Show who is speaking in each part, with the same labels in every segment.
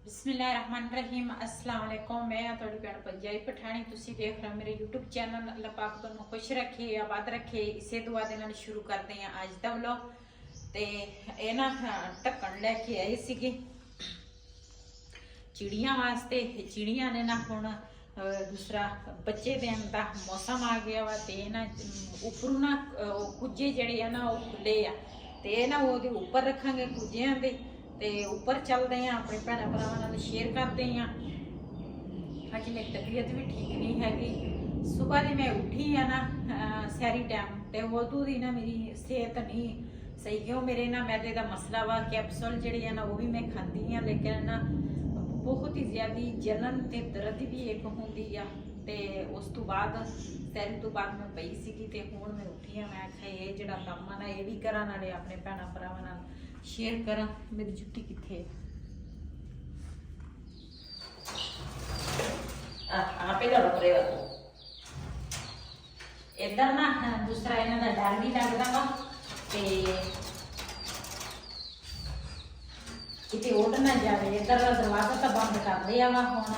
Speaker 1: बिस्मिल्लाहिर्रहमानिर्रहीम अस्सलाम वालेकुम। मैं थोड़ी भैन पंजाबी पठानी तुसी देख रहे हो मेरे यूट्यूब चैनल। अल्लाह पाक तुहानू खुश रखे आबाद रखे इसे दुआ दे नाल शुरू करते हैं अज दा व्लॉग। ते ये ना ढक्कन लैके आए सीगे चिड़ियां वास्ते। चिड़ियां ने ना हुण दूसरा बच्चे देने का मौसम आ गया वा ते ना उपरों ना कुजे जड़े है ना वो खुले आ ते ना वो उपर रखांगे कुजियां दे ते उपर चलते हैं अपने भैन भरावां शेयर करते हैं। अज मेरी तबीयत भी ठीक नहीं हैगी। सुबह दी मैं उठी है ना सैरी टाइम ते उदू दी ना मेरी सेहत नहीं सही क्यों मेरे ना मैदे का मसला वा कैप्सूल जड़े है ना वो भी मैं खाती हाँ लेकिन ना बहुत ही ज़्यादा जलन ते दर्द भी एक होंदी आ। ते उस तो बाद सैरी तो बाद मैं पई सीगी ते हुण मैं उठी हाँ। मैं आख्या ये जिहड़ा काम आ ना ये भी करा नाले अपने भैन भरावां नाल शेयर करा। मेरी जुट्टी कित्थे इधर ना दूसरा इन्हां दा डर भी लगदा वा ते किते उड़ ना जाए। इधर का दरवाजा तो बंद कर दिया वा हुण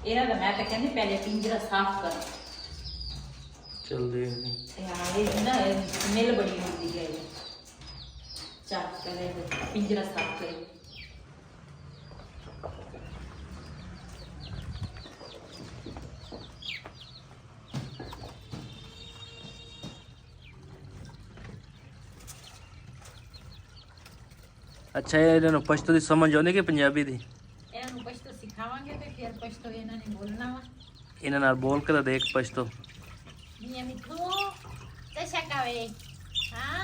Speaker 1: इन्हां दा मैं तो कहंदी पहले पिंजरा साफ कर
Speaker 2: चलदी
Speaker 1: ना स्मेल बड़ी होती है। चल पहले पिंजरा साफ करे।
Speaker 2: अच्छा ये पश्तो की समझ आती कि पंजाबी की
Speaker 1: इन्हों पश्तो सिखावांगे तो फिर पश्तो इन्होंने बोलना वा।
Speaker 2: इन्होंने बोल के देख पश्तो
Speaker 1: मियां मिठू तशकावे हां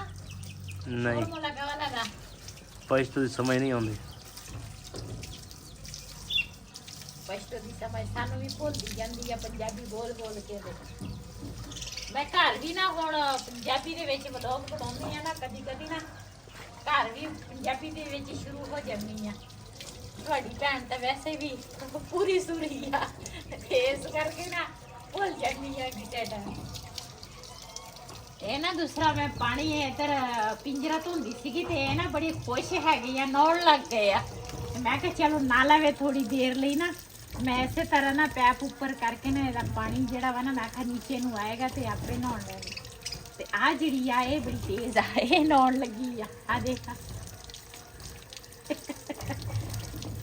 Speaker 2: नहीं
Speaker 1: फॉर्मूला का लगा
Speaker 2: पश्तो की समझ नहीं आती।
Speaker 1: पश्तो की समझ सानू भी भूलती जाती है पंजाबी बोल बोल के। मैं घर भी ना हुण पंजाबी दे विच व्लॉग बनाउंदी आ ना कदी कदी ना घर भी पंजाबी दे विच शुरू हो जानी आ। ਤੁਹਾਡੀ ਭੈਣ ਤਾਂ ਵੈਸੇ ਵੀ ਪੂਰੀ ਸੁਰੀ ਆ ਇਸ ਕਰਕੇ ਨਾ ਭੁੱਲ ਜਾਂਦੀ ਆ ਕਿਤੇ ਦਾ। ਇਹ ਨਾ ਦੂਸਰਾ ਮੈਂ ਪਾਣੀ ਇਧਰ ਪਿੰਜਰਾ ਧੋਂਦੀ ਸੀਗੀ ਤੇ ਇਹ ਨਾ ਬੜੀ ਖੁਸ਼ ਹੈਗੀ ਆ ਨਹਾਉਣ ਲੱਗ ਗਏ ਆ। ਮੈਂ ਕਿਹਾ ਚਲੋ ਨਾ ਲਵੇ ਥੋੜੀ ਦੇਰ ਲਈ ਨਾ ਮੈਂ ਇਸੇ ਤਰ੍ਹਾਂ ਨਾ ਪੈਪ ਉੱਪਰ ਕਰਕੇ ਨਾ ਇਹਦਾ ਪਾਣੀ ਜਿਹੜਾ ਵਾ ਨਾ ਮੈਂ ਕਿਹਾ ਨੀਚੇ ਨੂੰ ਆਏਗਾ ਤੇ ਆਪੇ ਨਹਾਉਣ ਲੱਗੇ। ਤੇ ਆ ਜਿਹੜੀ ਆ ਇਹ ਬੜੀ ਤੇਜ਼ ਆ ਇਹ ਨਹਾਉਣ ਲੱਗੀ ਆ ਦੇਖਾ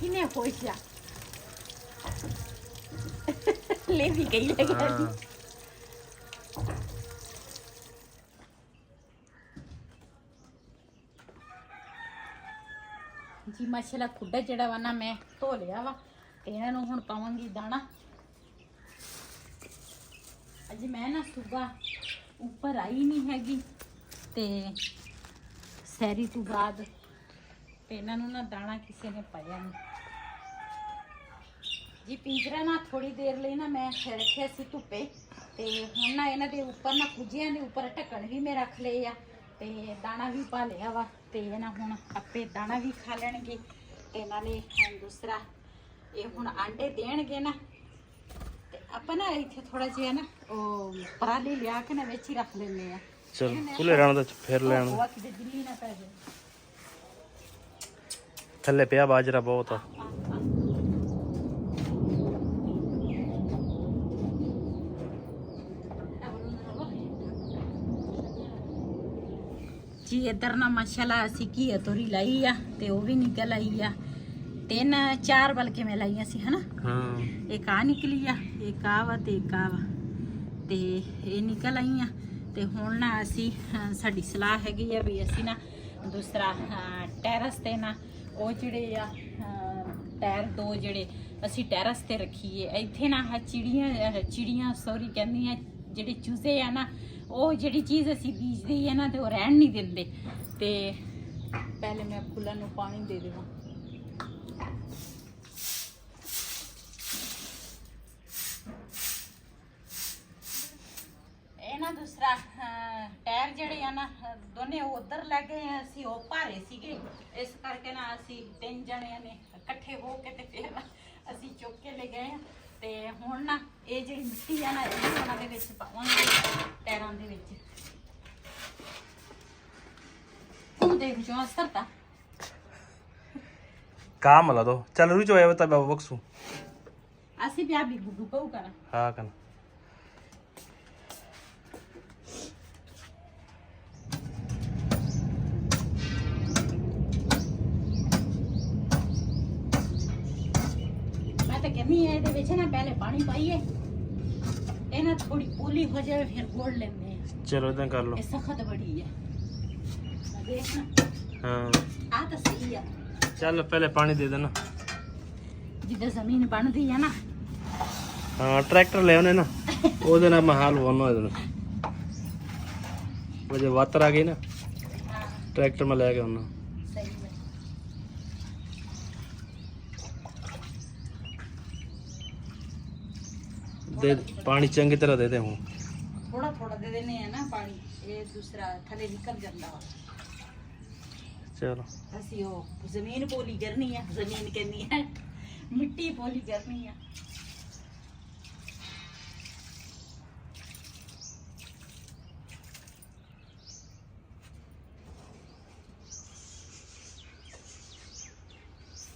Speaker 1: किने खुश आ ले भी गई लगा जी माशाल्लाह खुड्डा जड़ा वा ना मैं धो लिया वा ते इन्हां नूं हुण पावांगी दाना। अज मैं ना सुबह ऊपर आई नहीं हैगी ते सैरी तो बाद ते इन्हां नूं ना दाना किसी ने पाया नहीं जी। पिंजरा ना थोड़ी देर लिए ना मैं रखे सी धुप्पे ते हुण ना इन्हां दे उपर ना कुजियां दे उपर ढक्कन भी मैं रख लए आ ते दाना भी पा लिया वा ते ना हुण आपे दाना भी खा लैणगे ते नाले दूसरा ये हुण आंडे देणगे ना ते आपां ना इत्थे थोड़ा जिहा ना ओ पराली लिया के ना विच ही रख लैंदे आ।
Speaker 2: चल खुले रहण दा फिर लैण
Speaker 1: किते दिल्ली ना पै जाए
Speaker 2: थल्ले पिया बाजरा बहुत आ। जी इधर ना माशाल्लाह असी घी तोरी लाई आ ते वो भी निकल आई आ। 3-4 बल्कि मैं लाई सी है ना। हाँ
Speaker 1: एक आ निकली आ एक आ वा ते एक आ वा ते ये निकल आई आ। ते हुण ना असी साडी सलाह हैगी आ भी असी ना दूसरा टैरस ते ना वो जिहड़े आ टायर 2 जिहड़े असी टैरस ते रखीए। इत्थे ना चिड़ियां सॉरी कहंदी जिहड़े चूजे आ ना वो जिहड़ी चीज़ असी बीजदे है ना तो रहन नहीं देंदे। ते पहले मैं फुल्लां नूं पानी दे देवां। ना दूसरा टायर जड़े है ना दोने उधर लै गए असी वो भारे सीगे इस करके ना असी 3 जने ने इकट्ठे हो के ते फिर असी चुक के ले गए ते हुण ना ये जी मिट्टी है ना ये उन्हां दे विच पावांगे टायरां दे विच। देख जो असरता
Speaker 3: काम मला तो चल रुचो आहे बता बाबा बक्सू
Speaker 2: असी भी भी गुडू पाऊ करा
Speaker 3: हा कन
Speaker 2: मैं तो कहनी है ਇਹਦੇ ਵਿੱਚ ਨਾ ਪਹਿਲੇ ਪਾਣੀ ਪਾਈਏ ਇਹ ਨਾ ਥੋੜੀ ਪੂਲੀ ਹੋ ਜਾਵੇ ਫਿਰ ਗੋੜ ਲੈਂਦੇ ਆ
Speaker 3: चलो इधर कर लो
Speaker 2: ਇਹ ਸਖਤ ਬੜੀ ਹੈ ਦੇਖ ਨਾ
Speaker 3: हाँ
Speaker 2: ਆ ਤਾਂ ਸਹੀ ਆ
Speaker 3: चल पहले पानी दे देना
Speaker 2: ਜਿੱਦਾਂ ਜ਼ਮੀਨ ਬਣਦੀ ਹੈ ਨਾ
Speaker 3: हाँ ट्रैक्टर ले आने ना ਉਹਦੇ ਨਾਲ ਮਹਾਲ ਹੋਣਾ ਇਹਦੇ ਨਾਲ ਵਜੇ ਵਾਤਰ ਆ ਗਈ ਨਾ ट्रैक्टर में ਲੈ ਕੇ ਆਉਣਾ
Speaker 2: ਸਹੀ ਹੈ
Speaker 3: दे पानी चंगी तरह दे दे हूँ
Speaker 2: ਥੋੜਾ ਥੋੜਾ ਦੇ ਦੇਣੇ ਆ ਨਾ ਪਾਣੀ ਇਹ ਦੂਸਰਾ ਥੱਲੇ ਨਿਕਲ ਜਾਂਦਾ ਵਾ
Speaker 3: चलो
Speaker 2: ਅਸੀਂ ਉਹ ਜ਼ਮੀਨ ਪੋਲੀ ਕਰਨੀ ਆ ਜ਼ਮੀਨ ਕਹਿੰਦੀ ਹੈ ਮਿੱਟੀ ਪੋਲੀ ਕਰਨੀ ਆ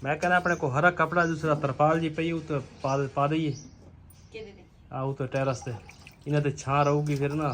Speaker 3: मैं कहना अपने को हरा कपड़ा दूसरा तरपाल जी पई उत पा दईए
Speaker 2: ਕਿਹਦੇ ਦੇ
Speaker 3: आ उत टेरस ते इन्हें ते छां रहूगी फिर ना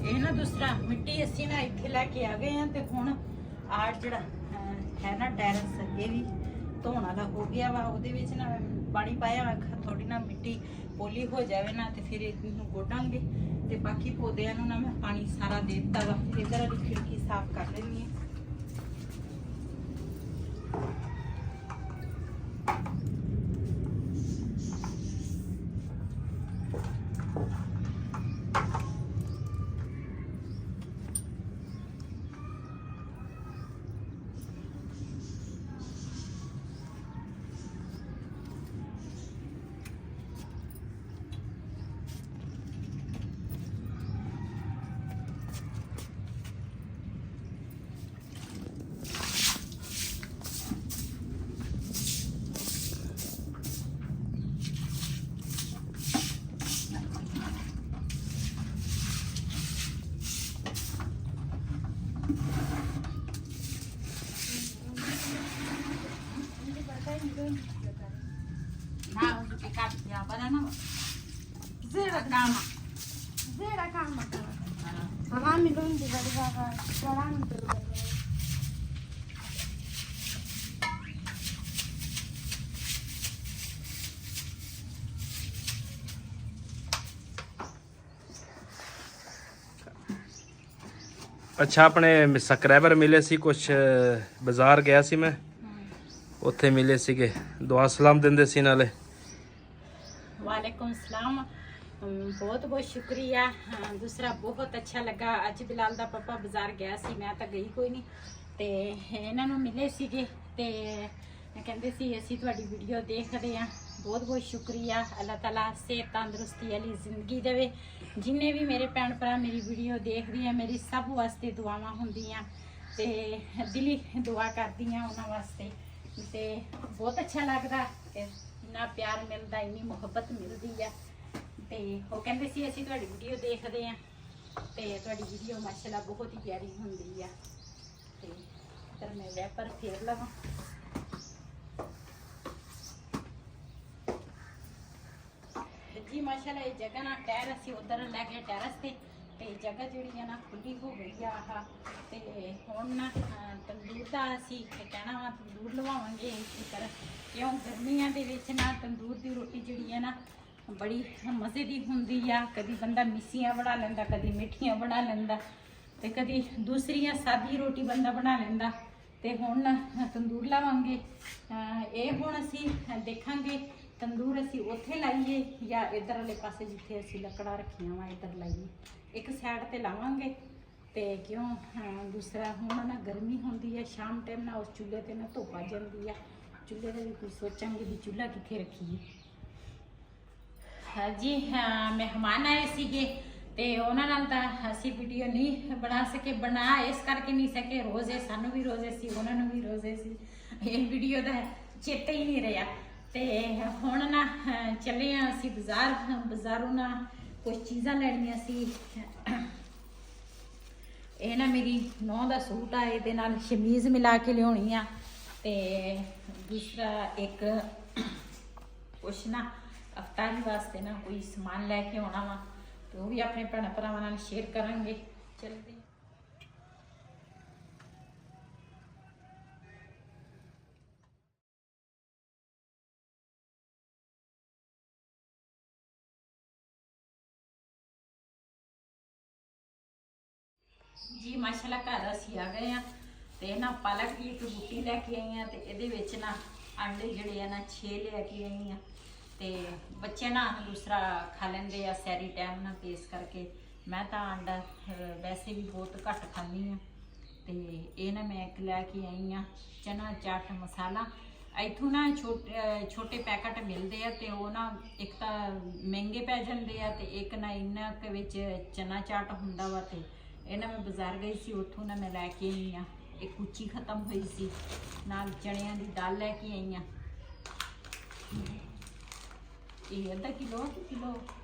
Speaker 2: ਇਹ ਨਾ ਦੂਸਰਾ ਮਿੱਟੀ ਅਸੀਂ ਨਾ ਇੱਥੇ ਲੈ ਕੇ ਆ ਗਏ ਆ ਤੇ ਹੁਣ ਆ ਜਿਹੜਾ ਹੈ ਨਾ ਟੈਰਸ ਇਹ ਵੀ ਧੋਣ ਵਾਲਾ ਹੋ ਗਿਆ ਵਾ ਉਹਦੇ ਵਿੱਚ ਨਾ ਪਾਣੀ ਪਾਇਆ ਵਾ ਥੋੜੀ ਨਾ ਮਿੱਟੀ ਪੋਲੀ ਹੋ ਜਾਵੇ ਨਾ ਤੇ ਫਿਰ ਇਹਨੂੰ ਗੋਡਾਂਗੇ ਤੇ ਬਾਕੀ ਪੌਦਿਆਂ ਨੂੰ ਨਾ ਮੈਂ ਪਾਣੀ ਸਾਰਾ ਦੇ ਦਿੱਤਾ ਵਾ ਇਧਰ ਵਾਲੀ ਖਿੜਕੀ ਸਾਫ਼ ਕਰ ਲੈਣੀ ਹੈ Nah, untuk ikat ya, apa nama? Zera kama.
Speaker 4: Zera kama. Marami doon di ba marami doon.
Speaker 3: ਅੱਛਾ ਆਪਣੇ ਸਬਸਕ੍ਰਾਈਬਰ ਮਿਲੇ ਸੀ ਕੁਛ ਬਾਜ਼ਾਰ ਗਿਆ ਸੀ ਮੈਂ ਉੱਥੇ ਮਿਲੇ ਸੀਗੇ ਦੁਆ ਸਲਾਮ ਦਿੰਦੇ ਸੀ ਨਾਲੇ
Speaker 2: वालेकुम सलाम बहुत बहुत शुक्रिया दूसरा बहुत अच्छा लगा ਅੱਜ ਬਿਲਾਲ ਦਾ ਪਾਪਾ ਬਾਜ਼ਾਰ ਗਿਆ ਸੀ ਮੈਂ ਤਾਂ ਗਈ ਕੋਈ ਨਹੀਂ ਤੇ ਇਹਨਾਂ ਨੂੰ ਮਿਲੇ ਸੀਗੇ ਤੇ ਕਹਿੰਦੇ ਸੀ ਅਸੀਂ ਤੁਹਾਡੀ ਵੀਡੀਓ ਦੇਖਦੇ ਆ ਬਹੁਤ ਬਹੁਤ ਸ਼ੁਕਰੀਆ ਅੱਲਾਹ ਤਾਲਾ ਸਿਹਤ ਤੰਦਰੁਸਤੀ ਵਾਲੀ ਜ਼ਿੰਦਗੀ ਦੇਵੇ ਜਿੰਨੇ ਵੀ ਮੇਰੇ ਭੈਣ ਭਰਾ ਮੇਰੀ ਵੀਡੀਓ ਦੇਖਦੇ ਆ ਮੇਰੀ ਸਭ ਵਾਸਤੇ ਦੁਆਵਾਂ ਹੁੰਦੀਆਂ ਤੇ ਦਿਲੀ ਦੁਆ ਕਰਦੀਆਂ ਉਹਨਾਂ ਵਾਸਤੇ ਤੇ ਬਹੁਤ ਅੱਛਾ ਲੱਗਦਾ ਇੰਨਾ ਪਿਆਰ ਮਿਲਦਾ ਇੰਨੀ ਮੁਹੱਬਤ ਮਿਲਦੀ ਆ ਤੇ ਉਹ ਕਹਿੰਦੇ ਸੀ ਅਸੀਂ ਤੁਹਾਡੀ ਵੀਡੀਓ ਦੇਖਦੇ ਆ ਤੇ ਤੁਹਾਡੀ ਵੀਡੀਓ ਮਾਸ਼ਾਅੱਲਾ ਬਹੁਤ ਹੀ ਪਿਆਰੀ ਹੁੰਦੀ ਆ ਤੇ ਇਧਰ ਮੈਂ ਵੈਪਰ ਫੇਰ ਲਵਾਂ ਜੀ ਮਾਸ਼ਾਅੱਲਾ ਇਹ ਜਗ੍ਹਾ ਨਾ ਟੈਰਸ ਸੀ ਉਧਰ ਲੈ ਕੇ ਟੈਰਸ ਤੇ ਜਗ੍ਹਾ ਜਿਹੜੀ ਆ ਨਾ ਖੁੱਲੀ ਹੋ ਗਈ ਆ ਆਹ ਤੇ ਹੁਣ ਨਾ ਤੰਦੂਰ ਦਾ ਅਸੀਂ ਕਹਿਣਾ ਵਾ ਤੰਦੂਰ ਲਵਾਵਾਂਗੇ ਇਸੇ ਤਰ੍ਹਾਂ ਕਿਉਂ ਗਰਮੀਆਂ ਦੇ ਵਿੱਚ ਨਾ ਤੰਦੂਰ ਦੀ ਰੋਟੀ ਜਿਹੜੀ ਆ ਨਾ ਬੜੀ ਮਜ਼ੇ ਦੀ ਹੁੰਦੀ ਆ ਕਦੀ ਬੰਦਾ ਮਿੱਸੀਆਂ ਬਣਾ ਲੈਂਦਾ ਕਦੀ ਮਿੱਠੀਆਂ ਬਣਾ ਲੈਂਦਾ ਤੇ ਕਦੀ ਦੂਸਰੀਆਂ ਸਾਦੀ ਰੋਟੀ ਬੰਦਾ ਬਣਾ ਲੈਂਦਾ ਤੇ ਹੁਣ ਤੰਦੂਰ ਲਾਵਾਂਗੇ। ਇਹ ਹੁਣ ਅਸੀਂ ਦੇਖਾਂਗੇ ਤੰਦੂਰ ਅਸੀਂ ਉੱਥੇ ਲਾਈਏ ਜਾਂ ਇੱਧਰ ਵਾਲੇ ਪਾਸੇ ਜਿੱਥੇ ਅਸੀਂ ਲੱਕੜਾਂ ਰੱਖੀਆਂ ਵਾ ਇੱਧਰ ਲਾਈਏ। ਇੱਕ ਸਾਈਡ ਤੇ ਲਾਵਾਂਗੇ ਤੇ ਕਿਉਂ ਦੂਸਰਾ ਹੁਣ ਨਾ ਗਰਮੀ ਹੁੰਦੀ ਹੈ, ਸ਼ਾਮ ਟਾਈਮ ਨਾ ਉਸ ਚੁੱਲ੍ਹੇ ਤੇ ਨਾ ਧੁੱਪ ਆ ਜਾਂਦੀ ਆ। ਚੁੱਲ੍ਹੇ ਦੇ ਵੀ ਕੁਝ ਸੋਚਾਂਗੇ ਵੀ ਚੁੱਲ੍ਹਾ ਕਿੱਥੇ ਰੱਖੀਏ। ਜੀ ਮਹਿਮਾਨ ਆਏ ਸੀਗੇ ਤੇ ਉਹਨਾਂ ਨਾਲ ਤਾਂ ਅਸੀਂ ਵੀਡੀਓ ਨਹੀਂ ਬਣਾ ਸਕੇ। ਬਣਾ ਇਸ ਕਰਕੇ ਨਹੀਂ ਸਕੇ, ਰੋਜ਼ੇ ਸਾਨੂੰ ਵੀ ਰੋਜ਼ੇ ਸੀ, ਉਹਨਾਂ ਨੂੰ ਵੀ ਰੋਜ਼ੇ ਸੀ। ਇਹ ਵੀਡੀਓ ਦਾ ਚੇਤਾ ਹੀ ਨਹੀਂ ਰਿਹਾ। ਤੇ ਹੁਣ ਨਾ ਚੱਲੇ ਆ ਅਸੀਂ ਬਾਜ਼ਾਰੋਂ ਨਾ ਕੁਝ ਚੀਜ਼ਾਂ ਲੈਣੀਆਂ ਸੀ। ਇਹ ਨਾ ਮੇਰੀ ਨੂੰਹ ਦਾ ਸੂਟ ਆ, ਇਹਦੇ ਨਾਲ ਸ਼ਮੀਜ਼ ਮਿਲਾ ਕੇ ਲਿਆਉਣੀ ਆ। ਤੇ ਦੂਸਰਾ ਇੱਕ ਕੁਛ ਨਾ ਅਫਤਾਰੀ ਵਾਸਤੇ ਨਾ ਕੋਈ ਸਮਾਨ ਲੈ ਕੇ ਆਉਣਾ ਵਾ, ਤੇ ਉਹ ਵੀ ਆਪਣੇ ਭੈਣਾਂ ਭਰਾਵਾਂ ਨਾਲ ਸ਼ੇਅਰ ਕਰਾਂਗੇ। ਚਲਦੇ ਜੀ। ਮਾਸ਼ਾਅੱਲਾ ਘਰ ਅਸੀਂ ਆ ਗਏ ਆ ਤੇ ਨਾ ਪਾਲਕ ਦੀ ਇੱਕ ਬੂਟੀ ਲੈ ਕੇ ਆਈ ਆ ਤੇ ਇਹਦੇ ਵਿੱਚ ਨਾ ਆਂਡੇ ਜਿਹੜੇ ਆ ਨਾ 6 ਲੈ ਕੇ ਆਈ ਆ। ਤੇ ਬੱਚੇ ਨਾ ਦੂਸਰਾ ਖਾ ਲੈਂਦੇ ਆ ਸੈਰੀ ਟਾਈਮ ਨਾਲ, ਪੇਸ ਕਰਕੇ ਮੈਂ ਤਾਂ ਆਂਡਾ ਵੈਸੇ ਵੀ ਬਹੁਤ ਘੱਟ ਖਾਂਦੀ ਆ। ਤੇ ਇਹ ਨਾ ਮੈਂ ਇੱਕ ਲੈ ਕੇ ਆਈ ਆ ਚਨਾ ਚਾਟ ਮਸਾਲਾ। ਇੱਥੋਂ ਨਾ ਛੋਟੇ ਪੈਕਟ ਮਿਲਦੇ ਆ ਤੇ ਉਹ ਨਾ ਇੱਕ ਤਾਂ ਮਹਿੰਗੇ ਪੈ ਜਾਂਦੇ ਆ ਤੇ ਇੱਕ ਨਾ ਇੰਨਾ ਕੁ ਵਿੱਚ ਚਨਾ ਚਾਟ ਹੁੰਦਾ ਵਾ। ਤੇ ਇਹ ਨਾ ਮੈਂ ਬਾਜ਼ਾਰ ਗਈ ਸੀ, ਉੱਥੋਂ ਨਾ ਮੈਂ ਲੈ ਕੇ ਆਈ ਆ। ਇਹ ਕੁਚੀ ਖਤਮ ਹੋਈ ਸੀ, ਨਾਲ ਚਣਿਆਂ ਦੀ ਦਾਲ ਲੈ ਕੇ ਆਈ ਆ। ਇਹ ਅੱਧਾ ਕਿਲੋ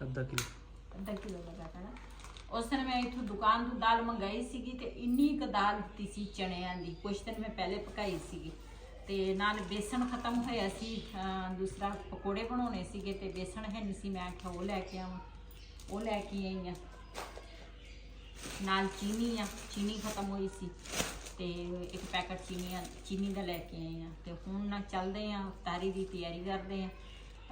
Speaker 3: ਅੱਧਾ ਕਿਲੋ
Speaker 2: ਲਗਾ ਤਾ। ਉਸ ਦਿਨ ਮੈਂ ਇੱਥੋਂ ਦੁਕਾਨ ਤੋਂ ਦਾਲ ਮੰਗਾਈ ਸੀਗੀ ਤੇ ਇੰਨੀ ਕੁ ਦਾਲ ਦਿੱਤੀ ਸੀ ਚਣਿਆਂ ਦੀ, ਕੁਛ ਦਿਨ ਮੈਂ ਪਹਿਲੇ ਪਕਾਈ ਸੀਗੀ। ਤੇ ਨਾਲ ਬੇਸਣ ਖਤਮ ਹੋਇਆ ਸੀ, ਦੂਸਰਾ ਪਕੌੜੇ ਬਣਾਉਣੇ ਸੀਗੇ ਤੇ ਬੇਸਣ ਹੈ ਨਹੀਂ ਸੀ। ਮੈਂ ਆਖਿਆ ਉਹ ਲੈ ਕੇ ਆਵਾਂ, ਉਹ ਲੈ ਕੇ ਆਈ ਆ। ਨਾਲ ਚੀਨੀ ਖਤਮ ਹੋਈ ਸੀ ਤੇ ਇੱਕ ਪੈਕਟ ਚੀਨੀ ਦਾ ਲੈ ਕੇ ਆਏ ਆ। ਤੇ ਹੁਣ ਨਾ ਚੱਲਦੇ ਆ, ਅਫਤਾਰੀ ਦੀ ਤਿਆਰੀ ਕਰਦੇ ਆ।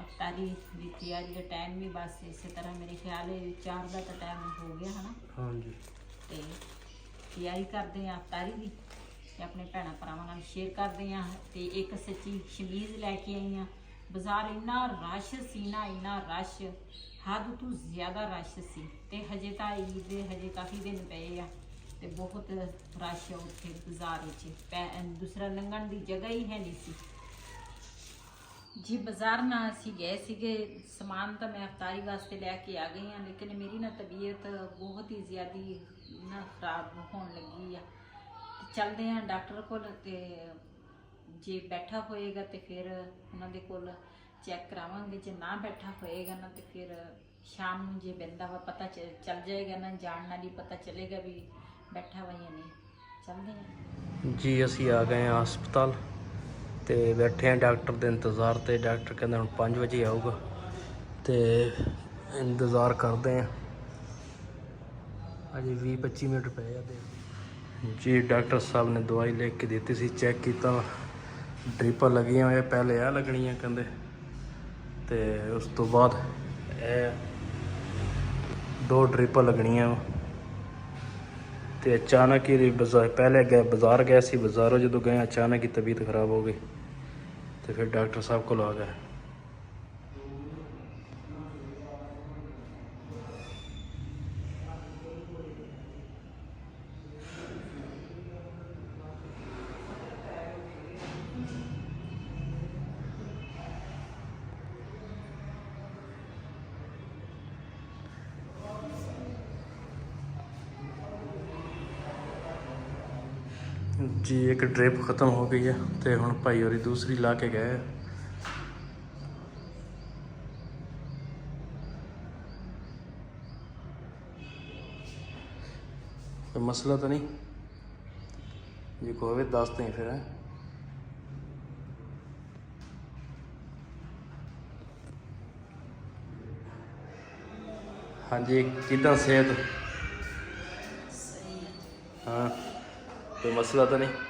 Speaker 2: ਅਫਤਾਰੀ ਦੀ ਤਿਆਰੀ ਦਾ ਟਾਈਮ ਵੀ ਬਸ ਇਸੇ ਤਰ੍ਹਾਂ ਮੇਰੇ ਖਿਆਲ ਹੈ 4 ਦਾ ਤਾਂ ਟਾਈਮ ਹੋ ਗਿਆ ਹੈ ਨਾ। ਹਾਂਜੀ। ਤੇ ਤਿਆਰੀ ਕਰਦੇ ਆ ਅਫਤਾਰੀ ਦੀ ਤੇ ਆਪਣੇ ਭੈਣਾਂ ਭਰਾਵਾਂ ਨਾਲ ਸ਼ੇਅਰ ਕਰਦੇ ਆ। ਤੇ ਇੱਕ ਸੱਚੀ ਸ਼ਮੀਜ਼ ਲੈ ਕੇ ਆਈ ਆ। ਬਾਜ਼ਾਰ ਇੰਨਾ ਰਸ਼ ਸੀ ਨਾ, ਇੰਨਾ ਰਸ਼, ਹੱਦ ਤੋਂ ਜ਼ਿਆਦਾ ਰਸ਼ ਸੀ। ਤੇ ਹਜੇ ਤਾਂ ਈਦ ਦੇ ਹਜੇ ਕਾਫੀ ਦਿਨ ਪਏ ਆ ਤੇ ਬਹੁਤ ਰਸ਼ ਆ ਉੱਥੇ ਬਾਜ਼ਾਰ ਵਿੱਚ। ਦੂਸਰਾ ਲੰਘਣ ਦੀ ਜਗ੍ਹਾ ਹੀ ਹੈ ਨਹੀਂ ਸੀ ਜੀ। ਬਾਜ਼ਾਰ ਨਾ ਅਸੀਂ ਗਏ ਸੀਗੇ, ਸਮਾਨ ਤਾਂ ਮੈਂ ਅਫਤਾਰੀ ਵਾਸਤੇ ਲੈ ਕੇ ਆ ਗਈ ਹਾਂ, ਲੇਕਿਨ ਮੇਰੀ ਨਾ ਤਬੀਅਤ ਬਹੁਤ ਹੀ ਜ਼ਿਆਦਾ ਨਾ ਖਰਾਬ ਹੋਣ ਲੱਗੀ ਆ। ਤੇ ਚੱਲਦੇ ਹਾਂ ਡਾਕਟਰ ਕੋਲ, ਤੇ ਜੇ ਬੈਠਾ ਹੋਏਗਾ ਤੇ ਫਿਰ ਉਹਨਾਂ ਦੇ ਕੋਲ ਚੈੱਕ ਕਰਾਵਾਂਗੇ। ਜੇ ਨਾ ਬੈਠਾ ਹੋਏਗਾ ਨਾ ਤੇ ਫਿਰ ਸ਼ਾਮ ਨੂੰ ਜੇ ਬਹਿੰਦਾ ਵਾ ਪਤਾ ਚੱਲ ਜਾਏਗਾ ਨਾ, ਜਾਣ ਨਾਲ ਹੀ ਪਤਾ ਚੱਲੇਗਾ ਵੀ ਬੈਠਾ ਵਾ ਜਾਂ ਨਹੀਂ। ਚੱਲਦੇ ਹਾਂ
Speaker 3: ਜੀ। ਅਸੀਂ ਆ ਗਏ ਹਾਂ ਹਸਪਤਾਲ ਤੇ ਬੈਠੇ ਹਾਂ ਡਾਕਟਰ ਦੇ ਇੰਤਜ਼ਾਰ ਤੇ। ਡਾਕਟਰ ਕਹਿੰਦਾ ਹੁਣ 5 ਵਜੇ ਆਊਗਾ ਤੇ ਇੰਤਜ਼ਾਰ ਕਰਦੇ ਹਾਂ। ਅਜੇ 20-25 ਮਿੰਟ ਪਏ ਆ ਜੀ। ਡਾਕਟਰ ਸਾਹਿਬ ਨੇ ਦਵਾਈ ਲਿਖ ਕੇ ਦਿੱਤੀ ਸੀ, ਚੈੱਕ ਕੀਤਾ, ਡ੍ਰਿਪਾਂ ਲੱਗੀਆਂ ਹੋਈਆਂ, ਪਹਿਲੇ ਆ ਲੱਗਣੀਆਂ ਕਹਿੰਦੇ, ਤੇ ਉਸ ਤੋਂ ਬਾਅਦ ਇਹ 2 ਡ੍ਰਿਪਾਂ ਲੱਗਣੀਆਂ। ਤੇ ਅਚਾਨਕ ਹੀ ਪਹਿਲੇ ਬਾਜ਼ਾਰ ਗਏ ਸੀ, ਬਾਜ਼ਾਰੋਂ ਜਦੋਂ ਗਏ ਅਚਾਨਕ ਹੀ ਤਬੀਅਤ ਖਰਾਬ ਹੋ ਗਈ ਤੇ ਫਿਰ ਡਾਕਟਰ ਸਾਹਿਬ ਕੋਲ ਆ ਗਏ। जी एक ड्रिप ख़त्म हो गई है तो हुण भाई होरी दूसरी ला के गए। कोई मसला तो नहीं जी, कोई भी दस दें फिर है। हाँ जी, कितना सेहत? हाँ, कोई मसला तो नहीं।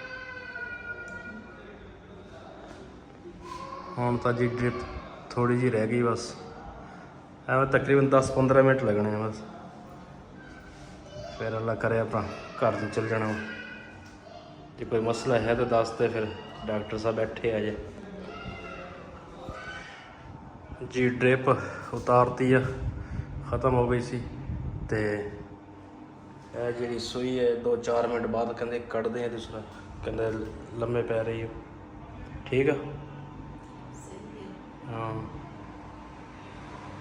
Speaker 3: हुण तो जी ड्रिप थोड़ी जी रह गई बस, एवं तकरीबन 10-15 मिनट लगने हैं बस, फिर अल्लाह करे अपना घर तो चल जाना। ਜੇ ਕੋਈ ਮਸਲਾ ਹੈ ਤਾਂ ਦੱਸ ਦੇ, ਫਿਰ ਡਾਕਟਰ ਸਾਹਿਬ ਬੈਠੇ ਆ ਜੇ ਜੀ। ਡ੍ਰਿਪ ਉਤਾਰਤੀ ਆ, ख़त्म हो गई सी। ਤੇ ਇਹ ਜਿਹੜੀ ਸੂਈ ਹੈ 2-4 ਮਿੰਟ ਬਾਅਦ ਕਹਿੰਦੇ ਕੱਢਦੇ ਆ, ਦੂਸਰਾ ਕਹਿੰਦੇ ਲੰਮੇ ਪੈ ਰਹੀ ਹੋ। ਠੀਕ ਆ, ਹਾਂ।